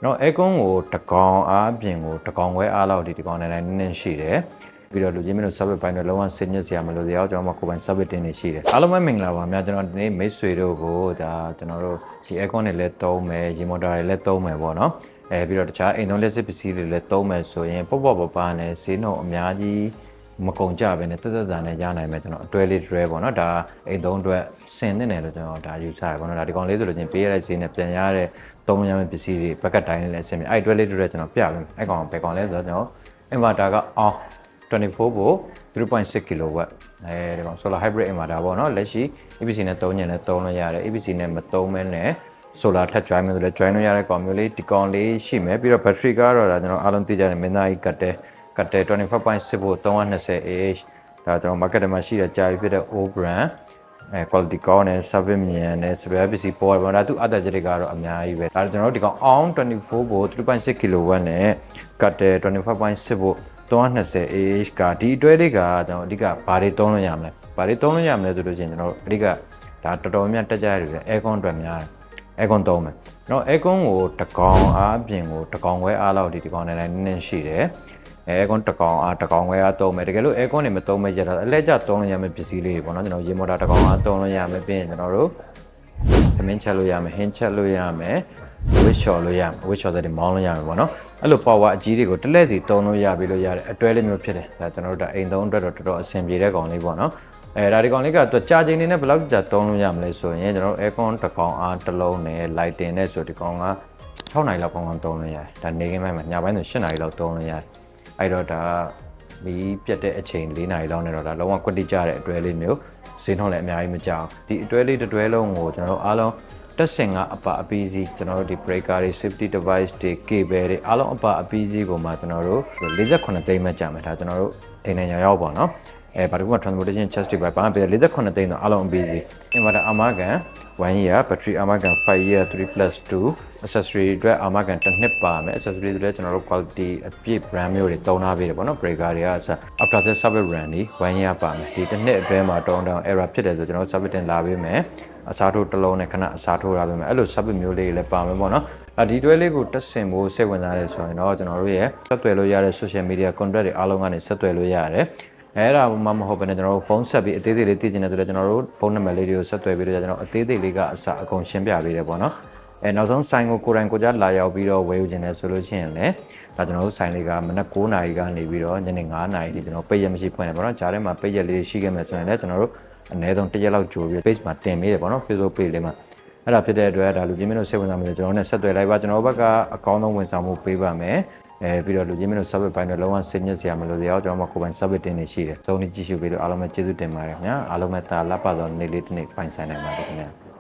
နော်အဲကွန်းကိုတကောင်အားပြင်ကိုတကောင်ခွဲအားလောက်ဒီတကောင်နဲ့နည်းရှိတယ်ပြီးတော့လူချင်းမျိုး service ဘိုင်းတော့လုံးဝစဉ်းညစ်စရာမလိုတရားကျွန်တော်တို့ကိုယ်ပိုင် service တင်နေရှိတယ်အားလုံးပဲမင်္ဂလာပါများကျွန်တော်ဒီနေ့မိတ်ဆွေတို့ကိုဒါကျွန်တော်တို့ဒီ aircon တွေလည်းသုံးမယ်ရေမော်တာတွေလည်းသုံးမယ်ပေါ့နော်ပြီးတော့တခြားအိမ်သုံးလက်စစ်ပစ္စည်းတွေလည်းသုံးမယ်ဆိုရင်ပေါ့ပနဲ့ဈေးနှုန်းအများကြီးမကုန်ကြပဲနဲ့တက်တက်တာနဲ့ရနိုင်မယ်ကျွန်တော်အတွဲလေးတွဲပေါ့နော်ဒါအိမ်သုံးအတွက်ဆင်နေတယ်လို့ကျွန်တော်ဒါယူဆရပေါ့နော်ဒါဒီကောင်လေးဆိုလို့ချင်းပေးရတဲ့ဈေးနဲ့ပြန်ရတဲ့သုံးရမယ့်ပစ္စည်းတွေဘက်ကတိုင်းနဲ့လည်းအဆင်ပြေအဲ့အတွဲလေးတွဲကျွန်တော်ပြပေးမယ်အဲ့ကောင်ဘယ်ကောင်လဲဆိုတော့ကျွန်တော် inverter ကအောင်24 volt 3.6 kW ဒီကောင် solar hybrid inverter ပေါ့နော်လက်ရှိ EPC နဲ့သုံးညင်နဲ့သုံးလို့ရတယ် EPC နဲ့မသုံးမဲနဲ့ solar ထပ် join မယ်ဆိုလည်း join လို့ရတဲ့ကောင်မျိုးလေးဒီကောင်လေးရှိမယ်ပြီးတော့ battery ကတော့ဒါကျွန်တော်အားလုံးသိကြတယ်မင်းသားကြီးကတ်တယ်25.6 volt 320Ah ဒါကျွန်တော် market ထဲမှာရှိတဲ့ကြာပြီဖြစ်တဲ့ O brand quality ကောင်းတယ် service မြန်တယ် spare ပစ္စည်းပေါ်တယ်ဒါသူအတက်ချက်တွေကတော့အများကြီးပဲဒါကျွန်တော်တို့ဒီကောင် on 24 volt 3.6 kW နဲ့ကတ်တယ်25.6 volt 320Ah ကဒီအတွဲလေးကကျွန်တော်အဓိကဘာတွေသုံးလို့ရမလဲဘာတွေသုံးလို့ရမလဲဆိုလို့ချင်းကျွန်တော်တို့အဓိကဒါတော်တော်များတက်ကြရတယ် aircon အတွက်များတယ် aircon သုံးမယ်နော် aircon ကိုတကောင်အားပြင်ကိုတကောင်ခွဲအားလောက်ဒီကောင်နဲ့နည်းရှိတယ်aircon တကောင်အားတကောင်ခွဲအားသုံးမယ်တကယ်လို့ aircon တွေမသုံးမဲ့ရတာအလဲကျသုံးလို့ရမယ့်ပစ္စည်းလေးတွေပေါ့နော်ကျွန်တော်ရေမော်တာတကောင်အားသုံးလို့ရမယ်ပြီးရင်ကျွန်တော်တို့သမင်းချက်လို့ရမယ်ဟင်းချက်လို့ရမယ်ဝစ်ချော်လို့ရမယ်ဝစ်ချော်တဲ့မောင်းလို့ရမယ်ပေါ့နော်အဲ့လို power အကြီးတွေကိုတလဲစီသုံးလို့ရပြီလို့ရတယ်အတွဲလေးမျိုးဖြစ်တယ်ဒါကျွန်တော်တို့ဒါအိမ်သုံးအတွက်တော့တော်တော်အဆင်ပြေတဲ့ကောင်လေးပေါ့နော်ဒါဒီကောင်လေးကတော့ကြာချိန်နေနဲ့ဘယ်လောက်ကြာသုံးလို့ရမလဲဆိုရင်ကျွန်တော်တို့ aircon တစ်ကောင်အားတစ်လုံးနဲ့ lighting နဲ့ဆိုဒီကောင်က6နာရီလောက်ကောင်းကောင်းသုံးလို့ရတယ်ဒါနေခင်းပိုင်းမှာညပိုင်းဆို7နာရီလောက်သုံးလို့ရတယ်အဲ့တော့ဒါမီးပြတ်တဲ့အချိန်4နာရီလောက်နဲ့တော့ဒါလုံးဝကွက်တိကျတဲ့အတွဲလေးမျိုးဈေးနှုန်းလည်းအများကြီးမကြောက်ဒီအတွဲလေးတစ်တွဲလုံးကိုကျွန်တော်တို့အားလုံးတက်စင်ကအပအပီးစီကျွန်တော်တို့ဒီ breaker တွေ safety device တွေ cable တွေအားလုံးအပအပီးစီကိုမှကျွန်တော်တို့48သိန်းမှကြာမယ်ဒါကျွန်တော်တို့အိမ်နဲ့ရောက်ပေါ့နော်ဘာလို့က transportation charge တွေပါပေး48သိန်းတော့အားလုံးအပီးစီ inverter အာမခံ1 year battery အာမခံ5 year 3+2 accessory အတွက်အာမခံ1နှစ်ပါမယ် accessory တွေလည်းကျွန်တော်တို့ quality အပြည့် brand မျိုးတွေတုံးထားပေးတယ်ပေါ့နော် breaker တွေကအစ after the service warranty 1 year ပါမယ်ဒီတစ်နှစ်အတွင်းမှာတောင်းတောင်း error ဖြစ်တယ်ဆိုကျွန်တော်တို့ service တင်လာပေးမယ်အစားထိုးတစ်လုံးနဲ့ခဏအစားထိုးရပေးမယ်အဲ့လို service မျိုးလေးတွေလည်းပါမယ်ပေါ့နော်ဒီတွဲလေးကိုတက်ဆင်ဖို့စိတ်ဝင်စားတယ်ဆိုရင်တော့ကျွန်တော်တို့ရဲ့ဆက်သွယ်လို့ရတဲ့ social media contact တွေအားလုံးကနေဆက်သွယ်လို့ရတယ်အဲ့ဒါမှမဟုတ်ဘဲနဲ့ကျွန်တော်တို့ဖုန်းဆက်ပြီးအသေးသေးလေးသိချင်တယ်ဆိုတော့ကျွန်တော်တို့ဖုန်းနံပါတ်လေးတွေကိုဆက်သွယ်ပြီးတော့ကျွန်တော်အသေးသေးလေးကအစအကုန်ရှင်းပြပေးတယ်ပေါ့နော်နောက်ဆုံးဆိုင်ကိုကိုယ်တိုင်ကိုကြားလာရောက်ပြီးတော့ဝယ်ယူခြင်းနဲ့ဆိုလို့ရှိရင်လည်းဒါကျွန်တော်တို့ဆိုင်လေးကမနက်9:00 နာရီကနေပြီးတော့ညနေ9:00 နာရီထိကျွန်တော်ပိတ်ရက်မရှိဖွင့်တယ်ပေါ့နော်ဂျားထဲမှာပိတ်ရက်လေးရှိခဲ့မယ်ဆိုရင်လည်းကျွန်တော်တို့အနည်းဆုံး1ရက်လောက်ကြိုပြီး page မှာတင်ပေးတယ်ပေါ့နော် Facebook page လေးမှာအဲ့ဒါဖြစ်တဲ့အတွက်ဒါလူကြီးမင်းတို့စိတ်ဝင်စားမယ်ကျွန်တော်နဲ့ဆက်သွယ်လိုက်ပါကျွန်တော်ဘက်ကအကောင်းဆုံးဝန်ဆောင်မှုပေးပါမယ်ပြီးတော့လူကြီးမင်းတို့ service ဘိုင်းတော့လုံးဝစဉ်းညစ်စရာမလိုတရားကျွန်တော်တို့ကိုယ်ပိုင် service တင်နေရှိတယ်။သုံးနေကြည့်ရှုပေးလို့အားလုံးပဲကျေးဇူးတင်ပါတယ်ခင်ဗျာ။အားလုံးပဲဒါလက်ပါတော့နေ့လေးတစ်နေ့ပိုင်ဆိုင်နိုင်ပါတယ်ခင်ဗျာ။